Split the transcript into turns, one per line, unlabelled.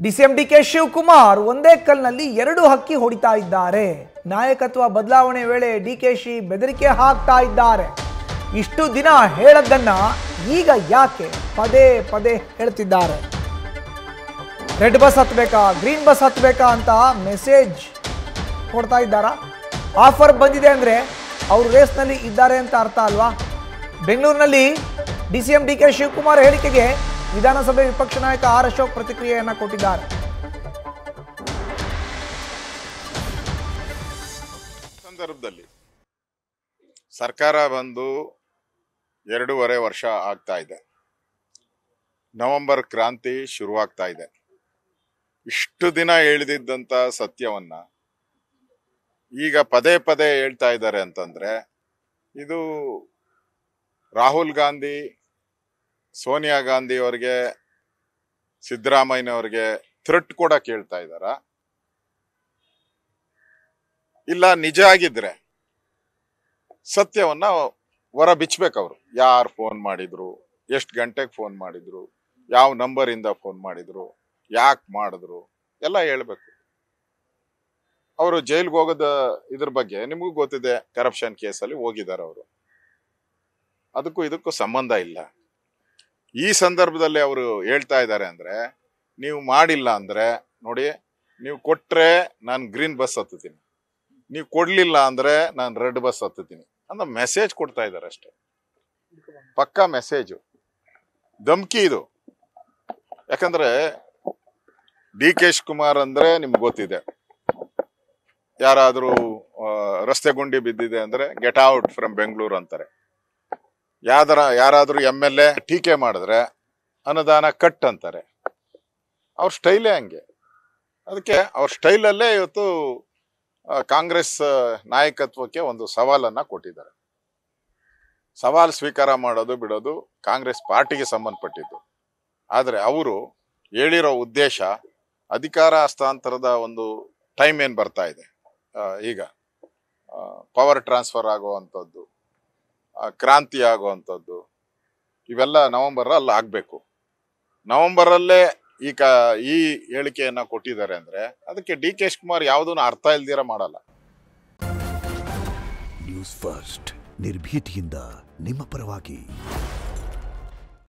DCM DK Shivakumar ಒಂದೇ ಕಲ್ನಲ್ಲಿ ಎರಡು ಹಕ್ಕಿ ಹೊಡಿತಾ ಇದ್ದಾರೆ. ನಾಯಕತ್ವ ಬದಲಾವಣೆ ವೇಳೆ ಡಿಕೆಶಿ ಬೆದರಿಕೆ ಹಾಕ್ತಾ ಇದ್ದಾರೆ. ಇಷ್ಟು ದಿನ ಹೇಳದ್ದನ್ನ ಈಗ ಯಾಕೆ ಪದೇ ಪದೇ ಹೇಳ್ತಿದ್ದಾರೆ? ರೆಡ್ ಬಸ್ ಹತ್ತಬೇಕಾ, ಗ್ರೀನ್ ಬಸ್ ಹತ್ತಬೇಕಾ ಅಂತ ಮೆಸೇಜ್ ಕೊಡ್ತಾ ಇದ್ದಾರಾ? ಆಫರ್ ಬಂದಿದೆ ಅಂದ್ರೆ ಅವರು ರೇಸ್ನಲ್ಲಿ ಇದ್ದಾರೆ ಅಂತ ಅರ್ಥ ಅಲ್ವಾ? ಬೆಂಗಳೂರಿನಲ್ಲಿ ಡಿಸಿಎಂ ಡಿಕೆ ಶಿವಕುಮಾರ್ ಹೇಳಿಕೆಗೆ ವಿಧಾನಸಭೆ ವಿಪಕ್ಷ ನಾಯಕ ಆರ್ ಅಶೋಕ್ ಪ್ರತಿಕ್ರಿಯೆಯನ್ನ ಕೊಟ್ಟಿದ್ದಾರೆ.
ಸಂದರ್ಭದಲ್ಲಿ ಸರ್ಕಾರ ಬಂದು 2.5 ವರ್ಷ ಆಗ್ತಾ ಇದೆ. ನವೆಂಬರ್ ಕ್ರಾಂತಿ ಶುರುವಾಗ್ತಾ ಇದೆ. ಇಷ್ಟು ದಿನ ಹೇಳಿದಂತ ಸತ್ಯವನ್ನ ಈಗ ಪದೇ ಪದೇ ಹೇಳ್ತಾ ಇದ್ದಾರೆ ಅಂತಂದ್ರೆ ಇದು ರಾಹುಲ್ ಗಾಂಧಿ, ಸೋನಿಯಾ ಗಾಂಧಿ ಅವರಿಗೆ, ಸಿದ್ದರಾಮಯ್ಯನವ್ರಿಗೆ ಥ್ರೆಟ್ ಕೂಡ ಕೇಳ್ತಾ ಇದ್ದಾರ? ಇಲ್ಲ ನಿಜ ಆಗಿದ್ರೆ ಸತ್ಯವನ್ನ ಹೊರ ಬಿಚ್ಚಬೇಕು. ಅವರು ಯಾರು ಫೋನ್ ಮಾಡಿದ್ರು, ಎಷ್ಟು ಗಂಟೆಗೆ ಫೋನ್ ಮಾಡಿದ್ರು, ಯಾವ ನಂಬರಿಂದ ಫೋನ್ ಮಾಡಿದ್ರು, ಯಾಕೆ ಮಾಡಿದ್ರು ಎಲ್ಲ ಹೇಳ್ಬೇಕು. ಅವರು ಜೈಲ್ಗೆ ಹೋಗೋದ ಇದ್ರ ಬಗ್ಗೆ ನಿಮಗೂ ಗೊತ್ತಿದೆ. ಕರಪ್ಷನ್ ಕೇಸಲ್ಲಿ ಹೋಗಿದ್ದಾರೆ ಅವರು. ಅದಕ್ಕೂ ಇದಕ್ಕೂ ಸಂಬಂಧ ಇಲ್ಲ. ಈ ಸಂದರ್ಭದಲ್ಲಿ ಅವರು ಹೇಳ್ತಾ ಇದ್ದಾರೆ ಅಂದ್ರೆ, ನೀವು ಮಾಡಿಲ್ಲ ಅಂದ್ರೆ ನೋಡಿ, ನೀವು ಕೊಟ್ರೆ ನಾನು ಗ್ರೀನ್ ಬಸ್ ಹತ್ತುತ್ತೀನಿ, ನೀವು ಕೊಡ್ಲಿಲ್ಲ ಅಂದ್ರೆ ನಾನು ರೆಡ್ ಬಸ್ ಹತ್ತುತ್ತೀನಿ ಅಂತ ಮೆಸೇಜ್ ಕೊಡ್ತಾ ಇದ್ದಾರೆ ಅಷ್ಟೇ. ಪಕ್ಕಾ ಮೆಸೇಜು, ಧಮ್ಕಿ ಇದು. ಯಾಕಂದ್ರೆ ಡಿ ಕೆ ಶಿವಕುಮಾರ್ ಅಂದ್ರೆ ನಿಮ್ಗೆ ಗೊತ್ತಿದೆ, ಯಾರಾದ್ರೂ ರಸ್ತೆ ಗುಂಡಿ ಬಿದ್ದಿದೆ ಅಂದ್ರೆ ಗೆಟ್ ಔಟ್ ಫ್ರಮ್ ಬೆಂಗಳೂರು ಅಂತಾರೆ. ಯಾರಾದ್ರೂ MLA ಟೀಕೆ ಮಾಡಿದ್ರೆ ಅನುದಾನ ಕಟ್ ಅಂತಾರೆ. ಅವ್ರ ಸ್ಟೈಲೇ ಹಂಗೆ. ಅದಕ್ಕೆ ಅವ್ರ ಸ್ಟೈಲಲ್ಲೇ ಇವತ್ತು ಕಾಂಗ್ರೆಸ್ ನಾಯಕತ್ವಕ್ಕೆ ಒಂದು ಸವಾಲನ್ನ ಕೊಟ್ಟಿದ್ದಾರೆ. ಸವಾಲು ಸ್ವೀಕಾರ ಮಾಡೋದು ಬಿಡೋದು ಕಾಂಗ್ರೆಸ್ ಪಾರ್ಟಿಗೆ ಸಂಬಂಧಪಟ್ಟಿದ್ದು. ಆದರೆ ಅವರು ಹೇಳಿರೋ ಉದ್ದೇಶ ಅಧಿಕಾರ ಹಸ್ತಾಂತರದ ಒಂದು ಟೈಮ್ ಏನ್ ಬರ್ತಾ ಇದೆ, ಈಗ ಪವರ್ ಟ್ರಾನ್ಸ್ಫರ್ ಆಗುವಂಥದ್ದು, ಕ್ರಾಂತಿ ಆಗುವಂಥದ್ದು, ಇವೆಲ್ಲ ನವೆಂಬರಲ್ಲಿ ಆಗ್ಬೇಕು. ನವೆಂಬರಲ್ಲೇ ಈ ಹೇಳಿಕೆಯನ್ನ ಕೊಟ್ಟಿದ್ದಾರೆ ಅಂದ್ರೆ ಅದಕ್ಕೆ ಡಿ ಕೆ ಶಿವಕುಮಾರ್ ಯಾವುದನ್ನು ಅರ್ಥ ಇಲ್ದಿರ ಮಾಡಲ್ಲ.
ನ್ಯೂಸ್ ಫಸ್ಟ್, ನಿರ್ಭೀತಿಯಿಂದ ನಿಮ್ಮ ಪರವಾಗಿ.